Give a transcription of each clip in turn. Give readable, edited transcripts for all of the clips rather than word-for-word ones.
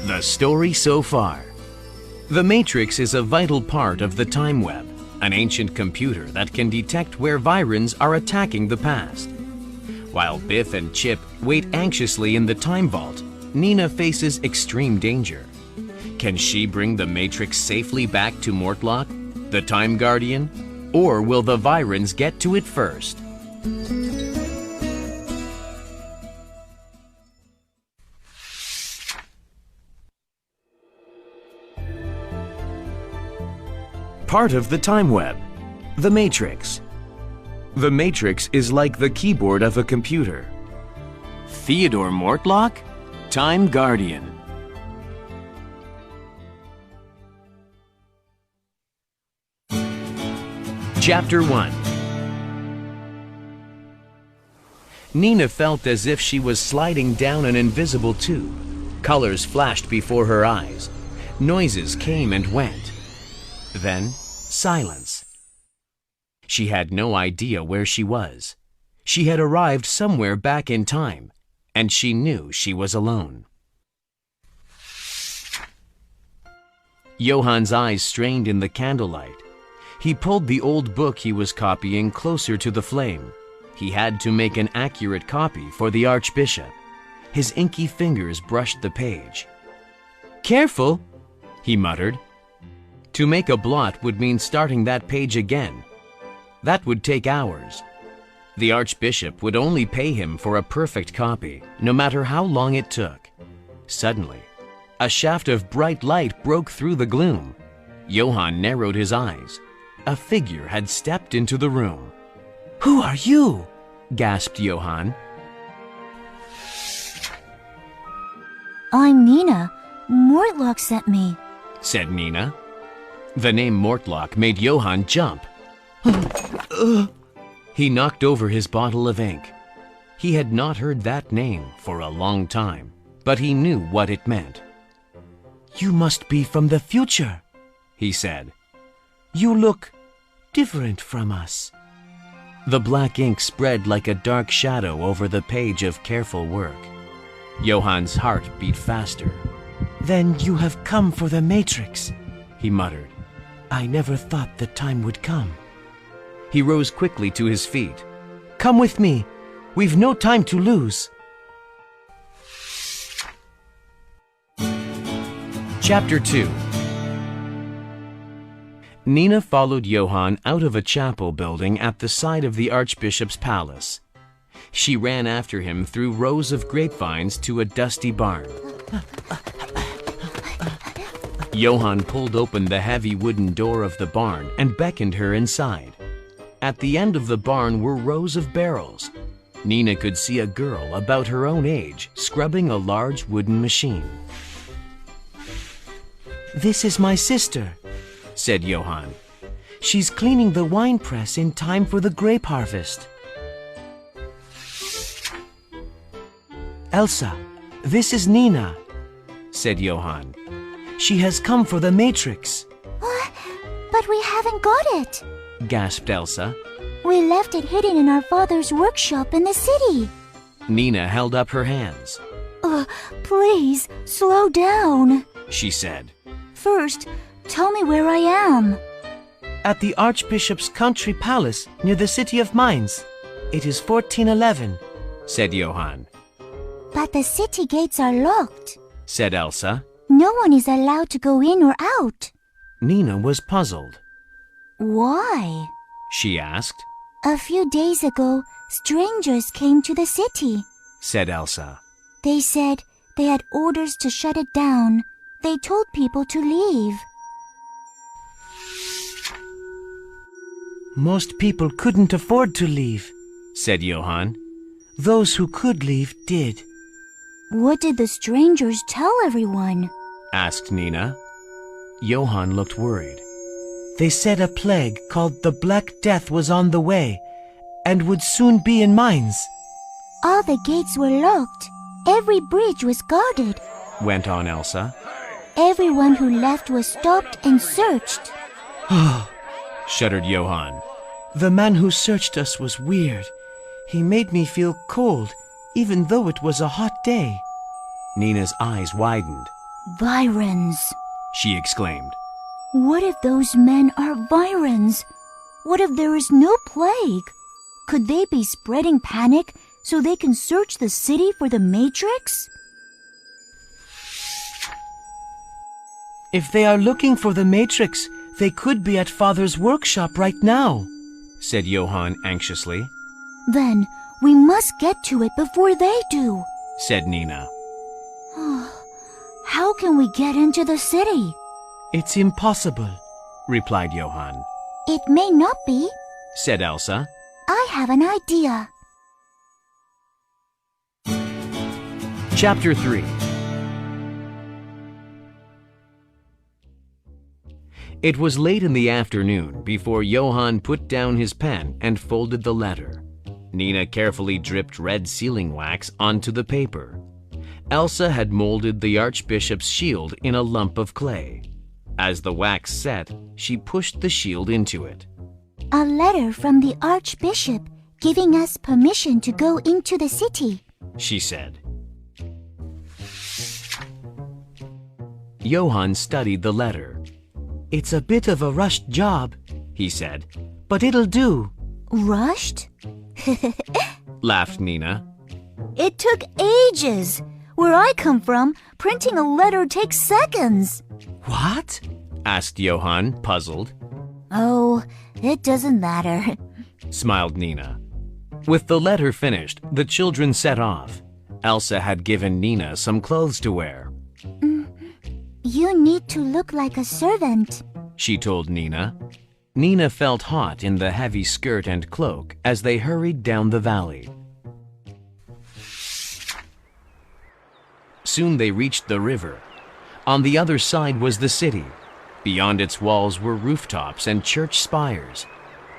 The story so far. The Matrix is a vital part of the Time Web, an ancient computer that can detect where Virons are attacking the past. While Biff and Chip wait anxiously in the Time Vault, Nina faces extreme danger. Can she bring the Matrix safely back to Mortlock, the Time Guardian, or will the Virons get to it first? Part of the Time Web, the Matrix. The Matrix is like the keyboard of a computer. Theodore Mortlock, Time Guardian. Chapter 1. Nina felt as if she was sliding down an invisible tube. Colors flashed before her eyes. Noises came and went. Then, silence. She had no idea where she was. She had arrived somewhere back in time, and she knew she was alone. Johan's eyes strained in the candlelight. He pulled the old book he was copying closer to the flame. He had to make an accurate copy for the Archbishop. His inky fingers brushed the page. "Careful," he muttered. To make a blot would mean starting that page again. That would take hours. The Archbishop would only pay him for a perfect copy, no matter how long it took. Suddenly, a shaft of bright light broke through the gloom. Johann narrowed his eyes. A figure had stepped into the room. "Who are you?" gasped Johann. "I'm Nina. Mortlock sent me," said Nina. The name Mortlock made Johann jump. He knocked over his bottle of ink. He had not heard that name for a long time, but he knew what it meant. "You must be from the future," he said. "You look different from us." The black ink spread like a dark shadow over the page of careful work. Johann's heart beat faster. "Then you have come for the Matrix," he muttered. "I never thought the time would come." He rose quickly to his feet. "Come with me. We've no time to lose." Chapter 2. Nina followed Johann out of a chapel building at the side of the Archbishop's palace. She ran after him through rows of grapevines to a dusty barn. Johann pulled open the heavy wooden door of the barn and beckoned her inside. At the end of the barn were rows of barrels. Nina could see a girl about her own age scrubbing a large wooden machine. "This is my sister," said Johann. "She's cleaning the wine press in time for the grape harvest." "Elsa, this is Nina," said Johann. "She has come for the Matrix." "What? But we haven't got it," gasped Elsa. "We left it hidden in our father's workshop in the city." Nina held up her hands. Please, slow down," she said. "First, tell me where I am." "At the Archbishop's country palace near the city of Mainz. It is 1411, said Johann. "But the city gates are locked," said Elsa. "No one is allowed to go in or out." Nina was puzzled. "Why?" she asked. "A few days ago, strangers came to the city," said Elsa. "They said they had orders to shut it down. They told people to leave." "Most people couldn't afford to leave," said Johann. "Those who could leave did." "What did the strangers tell everyone?" asked Nina. Johann looked worried. "They said a plague called the Black Death was on the way and would soon be in Mainz." "All the gates were locked. Every bridge was guarded," went on Elsa. "Everyone who left was stopped and searched." shuddered Johann. "The man who searched us was weird. He made me feel cold, even though it was a hot day." Nina's eyes widened. Virens. she exclaimed. What if those men are Virens? What if there is no plague? Could they be spreading panic so they can search the city for the Matrix? If they are looking for the Matrix, they could be at Father's workshop right now, said Johann anxiously. Then we must get to it before they do, said Nina. How can we get into the city? It's impossible, replied Johann. It may not be, said Elsa. I have an idea. Chapter 3. It was late in the afternoon before Johann put down his pen and folded the letter. Nina carefully dripped red sealing wax onto the paper. Elsa had molded the Archbishop's shield in a lump of clay. As the wax set, she pushed the shield into it. A letter from the Archbishop giving us permission to go into the city, she said. Johann studied the letter. It's a bit of a rushed job, he said. but it'll do. Rushed? Laughed Nina. It took ages. Where I come from, printing a letter takes seconds. What? Asked Johann, puzzled. Oh, it doesn't matter, smiled Nina. With the letter finished, the children set off. Elsa had given Nina some clothes to wear. You need to look like a servant, she told Nina. Nina felt hot in the heavy skirt and cloak as they hurried down the valley. Soon they reached the river. On the other side was the city. Beyond its walls were rooftops and church spires.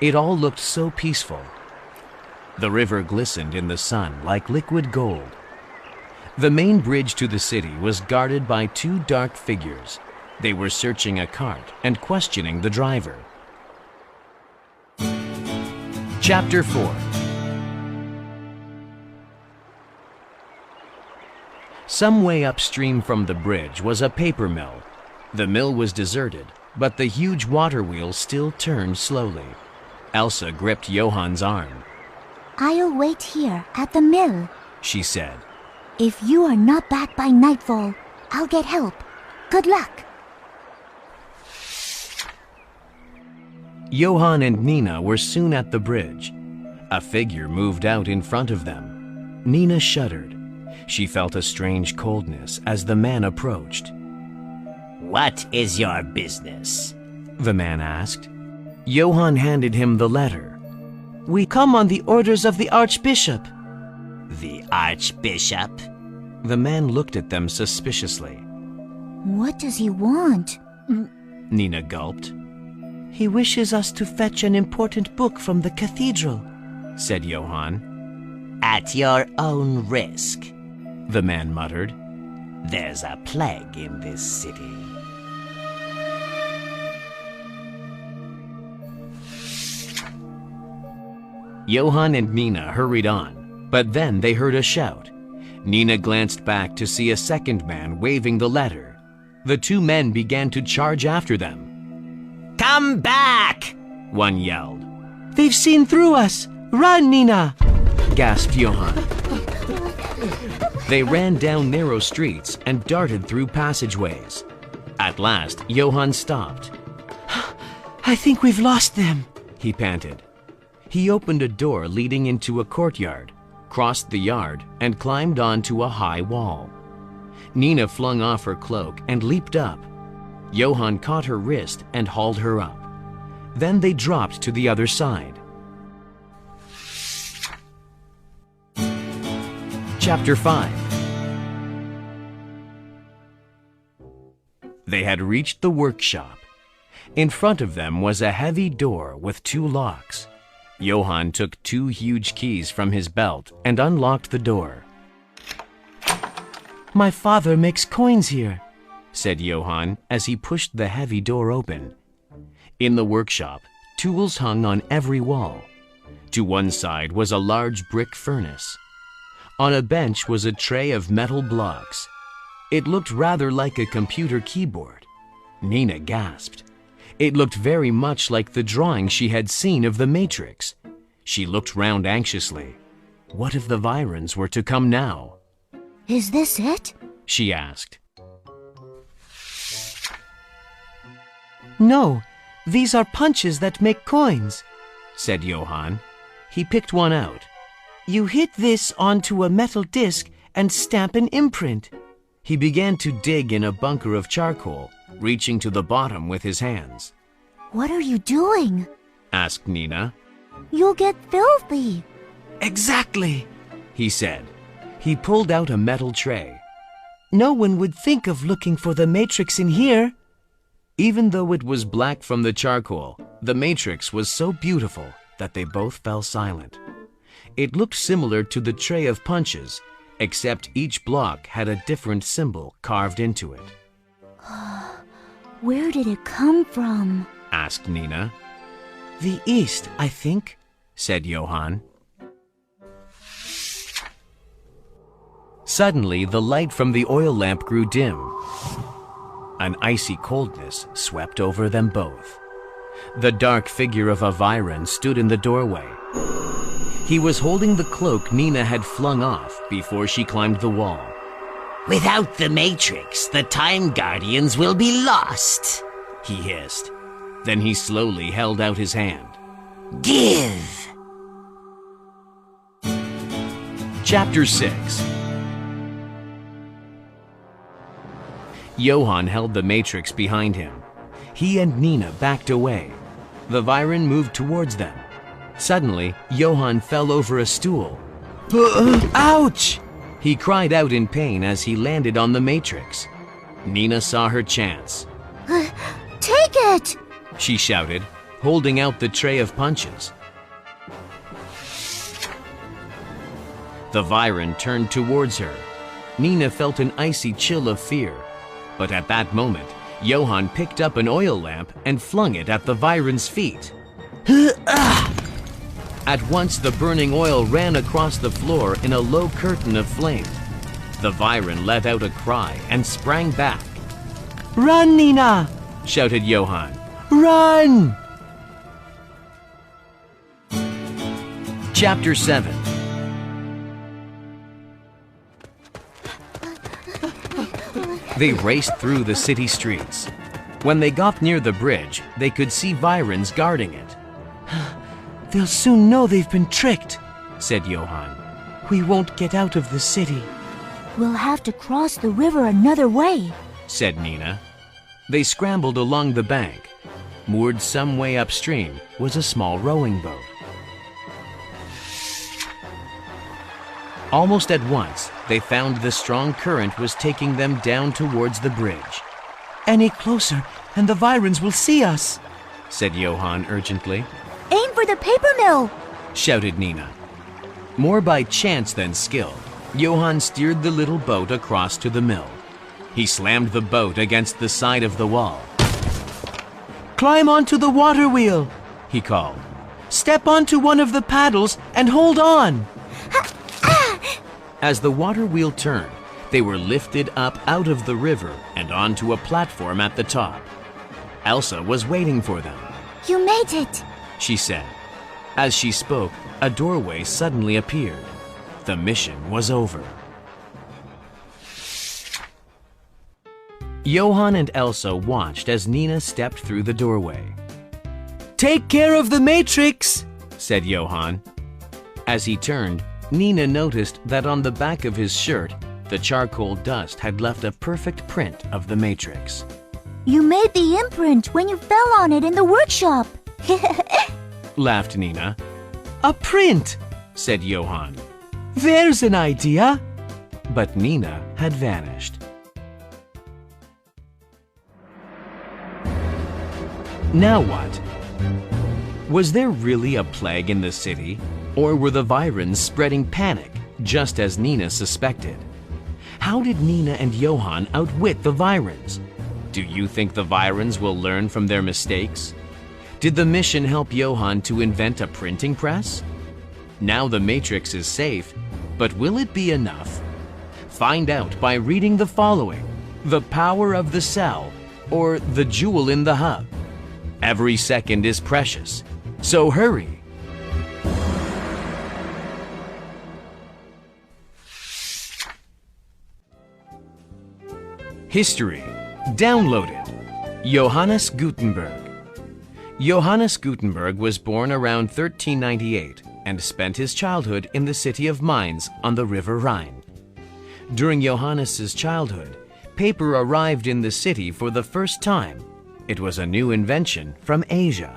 It all looked so peaceful. The river glistened in the sun like liquid gold. The main bridge to the city was guarded by two dark figures. They were searching a cart and questioning the driver. Chapter 4. Some way upstream from the bridge was a paper mill. The mill was deserted, but the huge water wheel still turned slowly. Elsa gripped Johann's arm. I'll wait here at the mill, she said. If you are not back by nightfall, I'll get help. Good luck. Johann and Nina were soon at the bridge. A figure moved out in front of them. Nina shuddered. She felt a strange coldness as the man approached. What is your business? The man asked. Johann handed him the letter. We come on the orders of the Archbishop. The Archbishop? The man looked at them suspiciously. What does he want? Nina gulped. He wishes us to fetch an important book from the cathedral, said Johann. At your own risk, the man muttered. There's a plague in this city. Johann and Nina hurried on, but then they heard a shout. Nina glanced back to see a second man waving the letter. The two men began to charge after them. Come back! One yelled. They've seen through us! Run, Nina! Gasped Johann. They ran down narrow streets and darted through passageways. At last, Johann stopped. I think we've lost them, he panted. He opened a door leading into a courtyard, crossed the yard, and climbed onto a high wall. Nina flung off her cloak and leaped up. Johann caught her wrist and hauled her up. Then they dropped to the other side. Chapter 5. They had reached the workshop. In front of them was a heavy door with two locks. Johann took two huge keys from his belt and unlocked the door. My father makes coins here, said Johann as he pushed the heavy door open. In the workshop, tools hung on every wall. To one side was a large brick furnace. On a bench was a tray of metal blocks. It looked rather like a computer keyboard. Nina gasped. It looked very much like the drawing she had seen of the Matrix. She looked round anxiously. What if the Virons were to come now? Is this it? She asked. No, these are punches that make coins, said Johann. He picked one out. You hit this onto a metal disc and stamp an imprint. He began to dig in a bunker of charcoal, reaching to the bottom with his hands. What are you doing? Asked Nina. You'll get filthy. Exactly, he said. He pulled out a metal tray. No one would think of looking for the Matrix in here. Even though it was black from the charcoal, the Matrix was so beautiful that they both fell silent. It looked similar to the tray of punches, except each block had a different symbol carved into it. Where did it come from? Asked Nina. The east, I think, said Johann. Suddenly, the light from the oil lamp grew dim. An icy coldness swept over them both. The dark figure of a Viren stood in the doorway. He was holding the cloak Nina had flung off before she climbed the wall. Without the Matrix, the Time Guardians will be lost, he hissed. Then he slowly held out his hand. Give! Chapter 6. Johann held the Matrix behind him. He and Nina backed away. The Viren moved towards them. Suddenly, Johann fell over a stool. Ouch! He cried out in pain as he landed on the Matrix. Nina saw her chance. Take it! She shouted, holding out the tray of punches. The Viren turned towards her. Nina felt an icy chill of fear. But at that moment, Johann picked up an oil lamp and flung it at the Viren's feet. At once, the burning oil ran across the floor in a low curtain of flame. The Viren let out a cry and sprang back. Run, Nina! Shouted Johann. Run! Chapter 7. They raced through the city streets. When they got near the bridge, they could see Virens guarding it. They'll soon know they've been tricked, said Johann. We won't get out of the city. We'll have to cross the river another way, said Nina. They scrambled along the bank. Moored some way upstream was a small rowing boat. Almost at once, they found the strong current was taking them down towards the bridge. Any closer, and the Virens will see us, said Johann urgently. Aim for the paper mill, shouted Nina. More by chance than skill, Johann steered the little boat across to the mill. He slammed the boat against the side of the wall. Climb onto the water wheel, he called. Step onto one of the paddles and hold on. As the water wheel turned, they were lifted up out of the river and onto a platform at the top. Elsa was waiting for them. You made it, she said. As she spoke, a doorway suddenly appeared. The mission was over. Johann and Elsa watched as Nina stepped through the doorway. Take care of the Matrix, said Johann. As he turned, Nina noticed that on the back of his shirt, the charcoal dust had left a perfect print of the Matrix. You made the imprint when you fell on it in the workshop, laughed Nina. A print, said Johann. There's an idea. But Nina had vanished. Now what? Was there really a plague in the city? Or were the Virens spreading panic, just as Nina suspected? How did Nina and Johann outwit the Virens? Do you think the Virens will learn from their mistakes? Did the mission help Johann to invent a printing press? Now the Matrix is safe, but will it be enough? Find out by reading the following: The Power of the Cell, or The Jewel in the Hub. Every second is precious, so hurry! History. Downloaded. Johannes Gutenberg. Johannes Gutenberg was born around 1398 and spent his childhood in the city of Mainz on the River Rhine. During Johannes's childhood, paper arrived in the city for the first time. It was a new invention from Asia.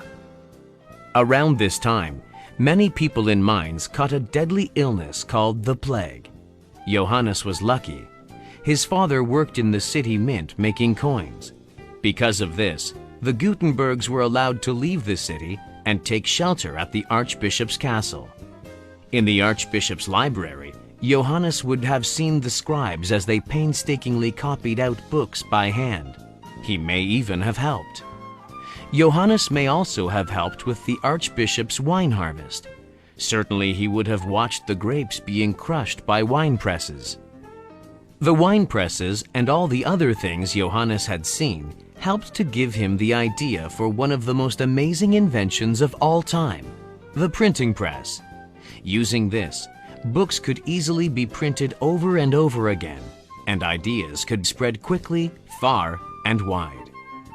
Around this time, many people in Mainz caught a deadly illness called the plague. Johannes was lucky. His father worked in the city mint making coins. Because of this, the Gutenbergs were allowed to leave the city and take shelter at the Archbishop's castle. In the Archbishop's library, Johannes would have seen the scribes as they painstakingly copied out books by hand. He may even have helped. Johannes may also have helped with the Archbishop's wine harvest. Certainly he would have watched the grapes being crushed by wine presses. The wine presses and all the other things Johannes had seen helped to give him the idea for one of the most amazing inventions of all time, the printing press. Using this, books could easily be printed over and over again, and ideas could spread quickly, far and wide.